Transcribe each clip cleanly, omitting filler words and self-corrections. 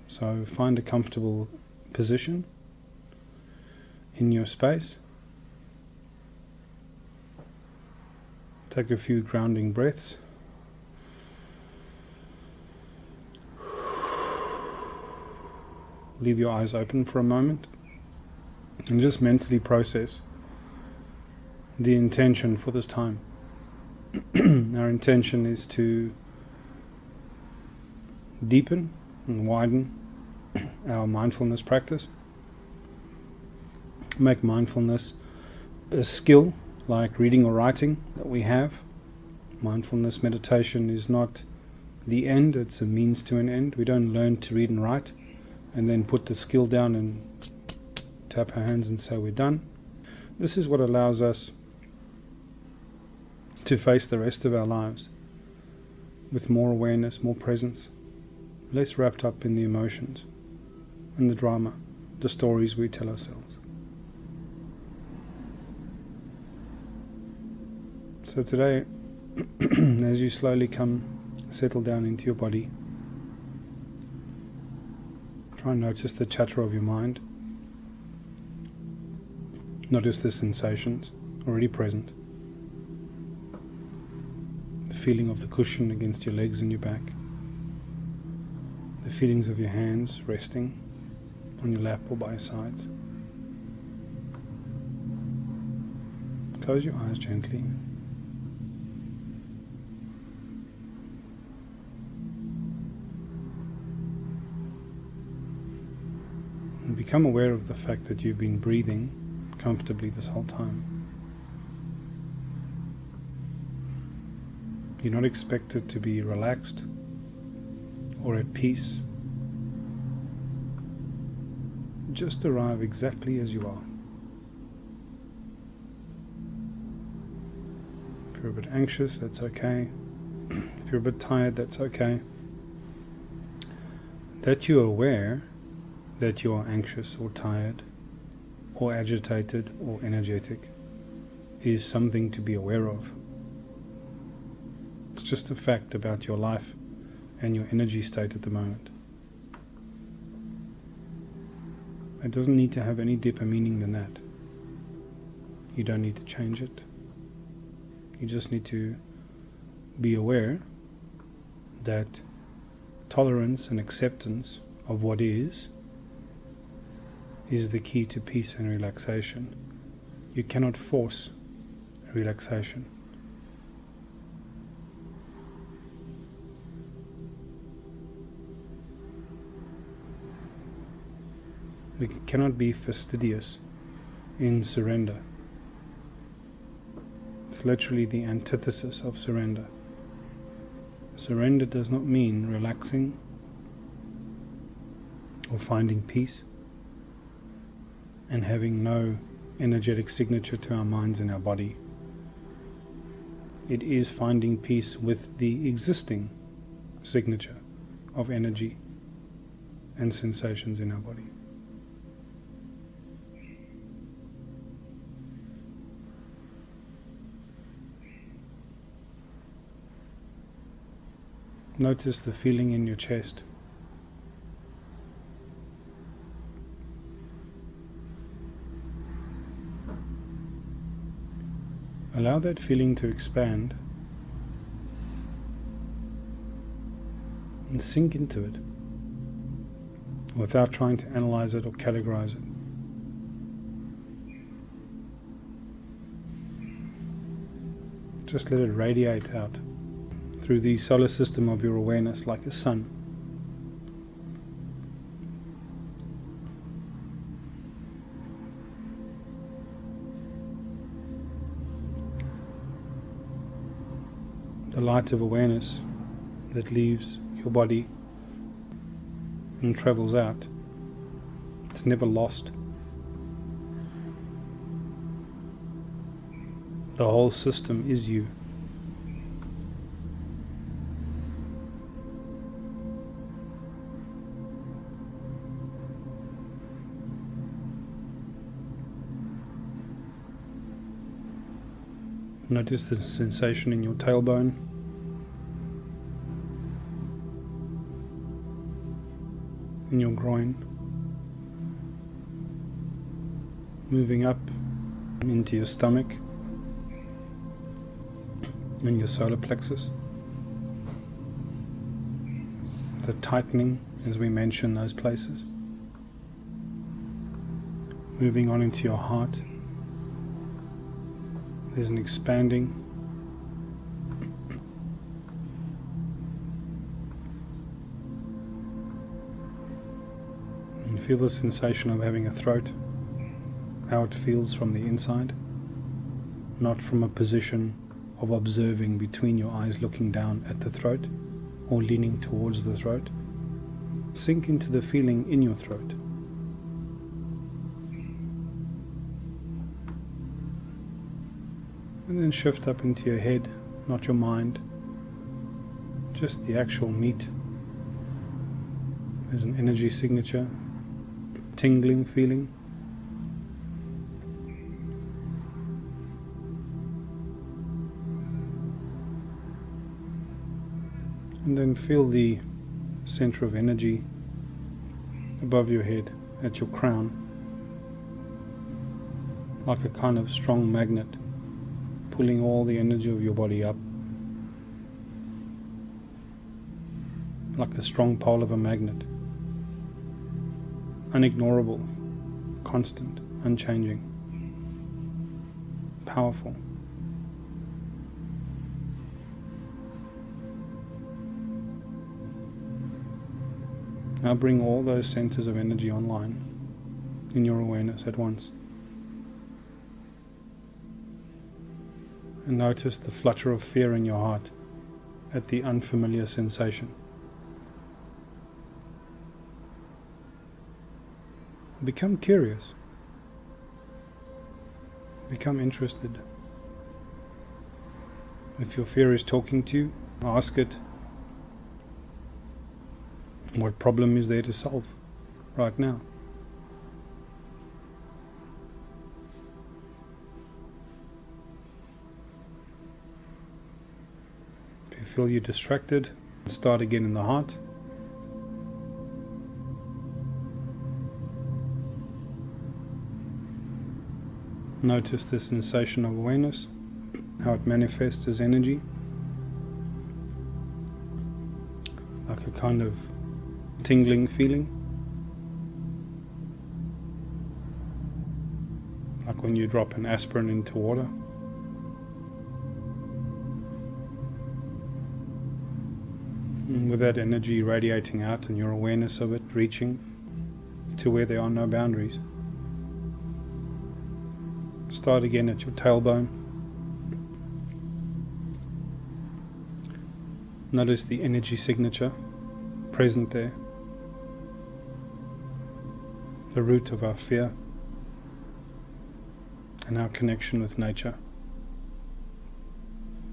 So find a comfortable position in your space. Take a few grounding breaths. Leave your eyes open for a moment and just mentally process the intention for this time. Our intention is to deepen and widen our mindfulness practice. Make mindfulness a skill like reading or writing that we have. Mindfulness meditation is not the end, it's a means to an end. We don't learn to read and write and then put the skill down and tap our hands and say we're done. This is what allows us to face the rest of our lives with more awareness, more presence, less wrapped up in the emotions and the drama, the stories we tell ourselves. So today, as you slowly settle down into your body, try and notice the chatter of your mind. Notice the sensations already present. The feeling of the cushion against your legs and your back. The feelings of your hands resting on your lap or by your sides. Close your eyes gently. And become aware of the fact that you've been breathing comfortably this whole time. You're not expected to be relaxed or at peace. Just arrive exactly as you are. If you're a bit anxious, that's okay. If you're a bit tired, that's okay. That you're aware that you are anxious or tired or agitated or energetic is something to be aware of. It's just a fact about your life and your energy state at the moment. It doesn't need to have any deeper meaning than that. You don't need to change it. You just need to be aware that tolerance and acceptance of what is the key to peace and relaxation. You cannot force relaxation. We cannot be fastidious in surrender. It's literally the antithesis of surrender. Surrender does not mean relaxing or finding peace and having no energetic signature to our minds and our body. It is finding peace with the existing signature of energy and sensations in our body. Notice the feeling in your chest. Allow that feeling to expand and sink into it without trying to analyze it or categorize it. Just let it radiate out through the solar system of your awareness like a sun. The light of awareness that leaves your body and travels out, it's never lost. The whole system is you. Notice the sensation in your tailbone. in your groin, moving up into your stomach and your solar plexus. The tightening as we mention those places. Moving on into your heart. There's an expanding. And feel the sensation of having a throat, how it feels from the inside, not from a position of observing between your eyes looking down at the throat or leaning towards the throat. Sink into the feeling in your throat. And then shift up into your head, not your mind, just the actual meat. There's an energy signature, tingling feeling. And then feel the center of energy above your head at your crown, like a kind of strong magnet, pulling all the energy of your body up, like a strong pole of a magnet, unignorable, constant, unchanging, powerful. Now bring all those centers of energy online in your awareness at once. And notice the flutter of fear in your heart at the unfamiliar sensation. Become curious. Become interested. If your fear is talking to you, ask it, what problem is there to solve right now? If you feel you're distracted, start again in the heart. Notice the sensation of awareness, how it manifests as energy, like a kind of tingling feeling, like when you drop an aspirin into water. And with that energy radiating out and your awareness of it reaching to where there are no boundaries. Start again at your tailbone. Notice the energy signature present there. The root of our fear and our connection with nature.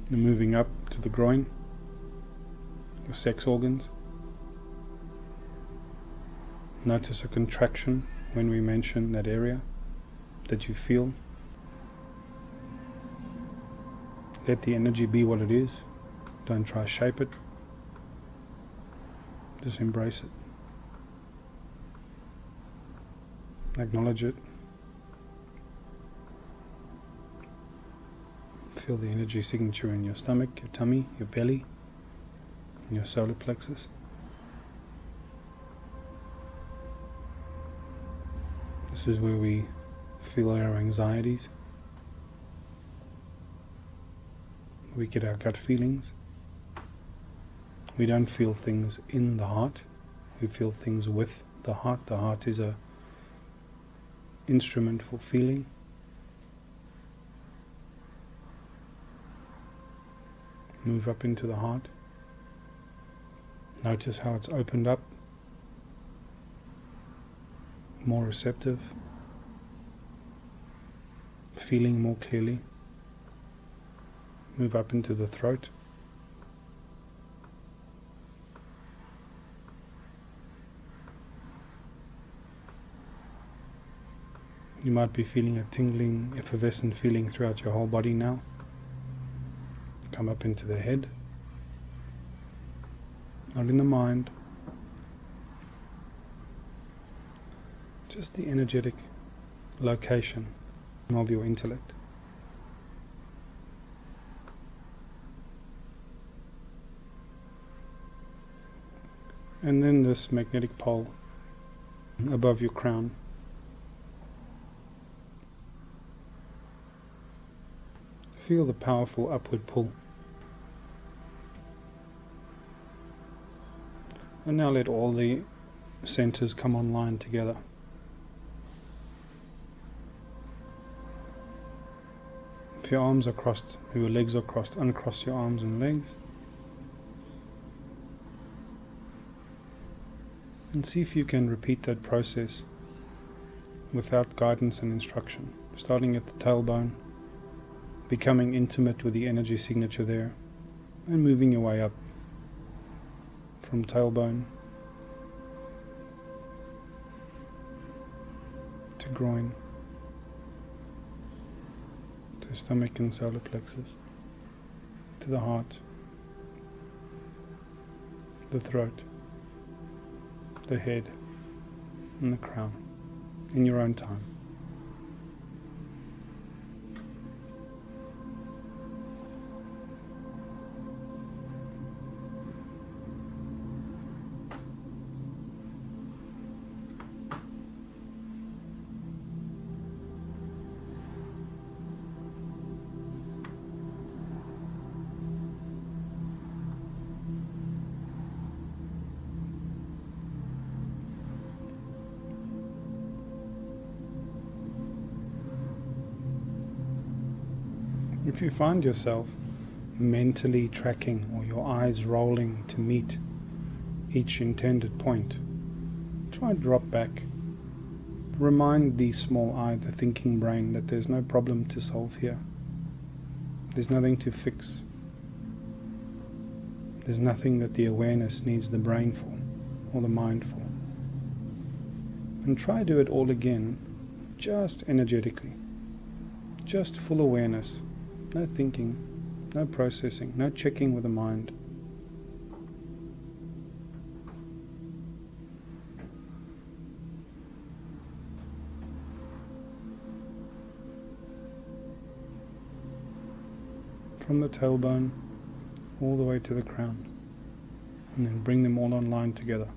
And moving up to the groin, your sex organs. Notice a contraction when we mention that area that you feel. Let the energy be what it is. Don't try to shape it. Just embrace it. Acknowledge it. Feel the energy signature in your stomach, your tummy, your belly, and your solar plexus. This is where we feel our anxieties. We get our gut feelings. We don't feel things in the heart. We feel things with the heart. The heart is a instrument for feeling. Move up into the heart. Notice how it's opened up, more receptive, feeling more clearly. Move up into the throat. You might be feeling a tingling, effervescent feeling throughout your whole body now. Come up into the head, not in the mind. just the energetic location of your intellect. And then this magnetic pole above your crown. Feel the powerful upward pull. And now let all the centers come online together. If your arms are crossed, or your legs are crossed, uncross your arms and legs. And see if you can repeat that process without guidance and instruction. Starting at the tailbone, becoming intimate with the energy signature there, and moving your way up from tailbone to groin, to stomach and solar plexus, to the heart, the throat, the head, and the crown, in your own time. If you find yourself mentally tracking or your eyes rolling to meet each intended point, try drop back. Remind the small I, the thinking brain, that there's no problem to solve here. There's nothing to fix. There's nothing that the awareness needs the brain for or the mind for. And try do it all again, just energetically. Just full awareness. No thinking, no processing, no checking with the mind. From the tailbone all the way to the crown, and then bring them all online together.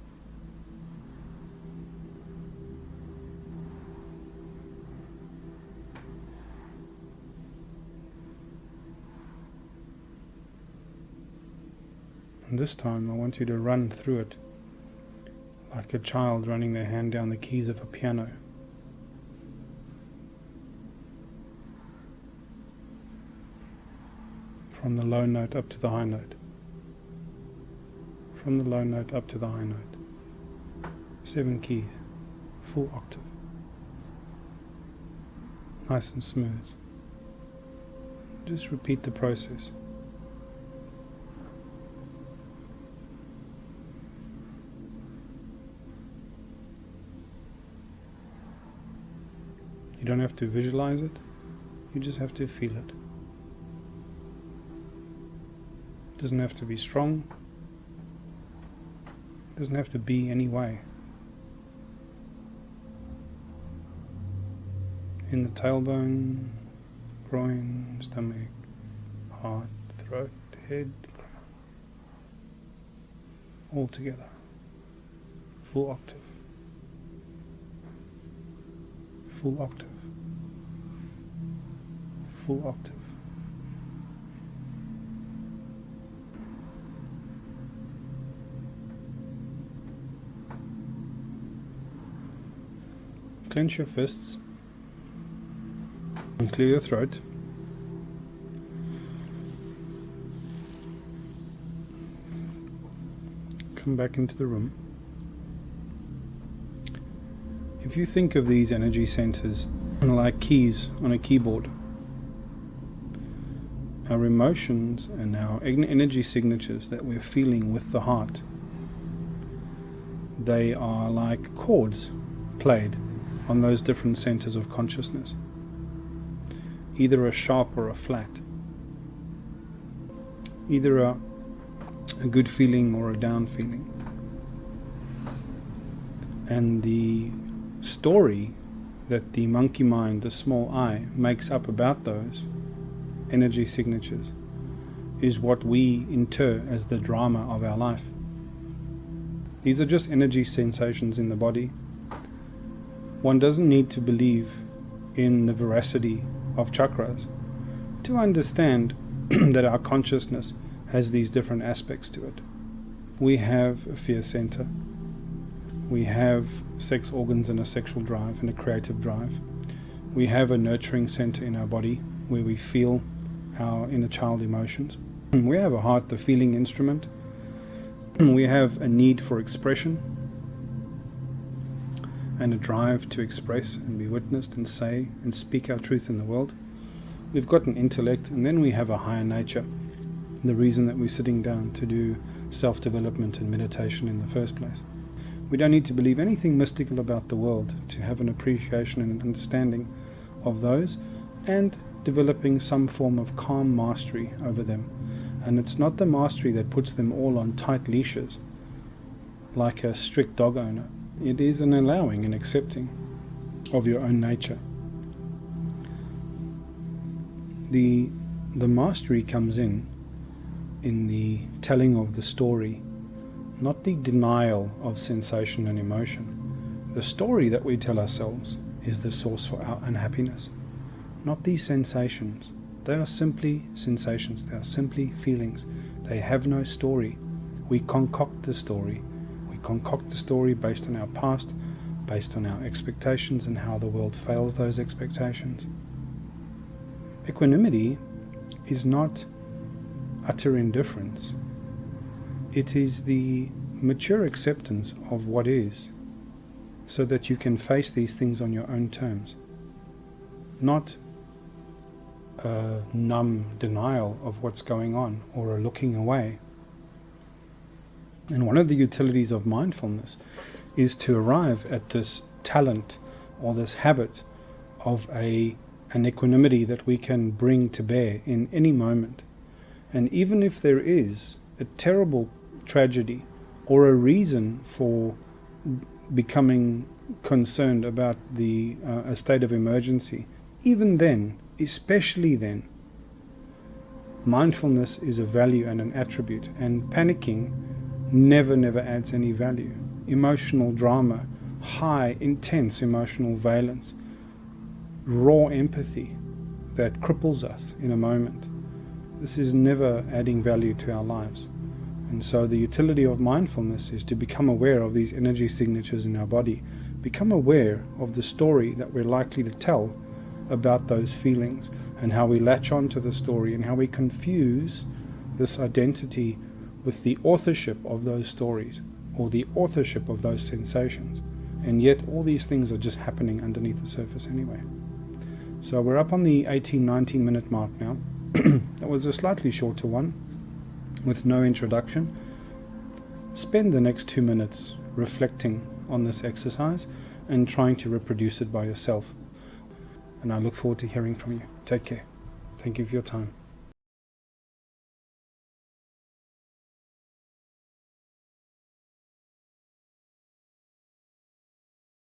And this time I want you to run through it like a child running their hand down the keys of a piano. From the low note up to the high note. From the low note up to the high note. 7 keys, full octave. Nice and smooth. Just repeat the process. You don't have to visualize it, you just have to feel it. It doesn't have to be strong, it doesn't have to be any way. In the tailbone, groin, stomach, heart, throat, head, crown. All together. Full octave. Full octave. Full octave. Clench your fists and clear your throat. Come back into the room. If you think of these energy centers like keys on a keyboard, our emotions and our energy signatures that we're feeling with the heart, they are like chords played on those different centers of consciousness, either a sharp or a flat, either a good feeling or a down feeling. And the story that the monkey mind, the small I, makes up about those energy signatures is what we inter as the drama of our life. These are just energy sensations in the body. One doesn't need to believe in the veracity of chakras to understand that our consciousness has these different aspects to it. We have a fear center. We have sex organs and a sexual drive and a creative drive. We have a nurturing center in our body where we feel our inner child emotions. We have a heart, the feeling instrument. We have a need for expression and a drive to express and be witnessed and say and speak our truth in the world. We've got an intellect, and then we have a higher nature. The reason that we're sitting down to do self-development and meditation in the first place. We don't need to believe anything mystical about the world to have an appreciation and an understanding of those, and developing some form of calm mastery over them. And it's not the mastery that puts them all on tight leashes like a strict dog owner. It is an allowing and accepting of your own nature. The mastery comes in the telling of the story, not the denial of sensation and emotion. The story that we tell ourselves is the source for our unhappiness, not these sensations. They are simply sensations, they are simply feelings. They have no story. We concoct the story. We concoct the story based on our past, based on our expectations and how the world fails those expectations. Equanimity is not utter indifference. It is the mature acceptance of what is, so that you can face these things on your own terms, not a numb denial of what's going on or a looking away. And one of the utilities of mindfulness is to arrive at this talent or this habit of an equanimity that we can bring to bear in any moment. And even if there is a terrible tragedy or a reason for becoming concerned about a state of emergency, even then, especially then, mindfulness is a value and an attribute, and panicking never adds any value. Emotional drama, high, intense emotional valence, raw empathy that cripples us in a moment. This is never adding value to our lives. And so the utility of mindfulness is to become aware of these energy signatures in our body, become aware of the story that we're likely to tell about those feelings, and how we latch on to the story, and how we confuse this identity with the authorship of those stories or the authorship of those sensations. And yet all these things are just happening underneath the surface anyway. So we're up on the 18-19 minute mark now. That was a slightly shorter one with no introduction. Spend the next 2 minutes reflecting on this exercise and trying to reproduce it by yourself. And I look forward to hearing from you. Take care. Thank you for your time.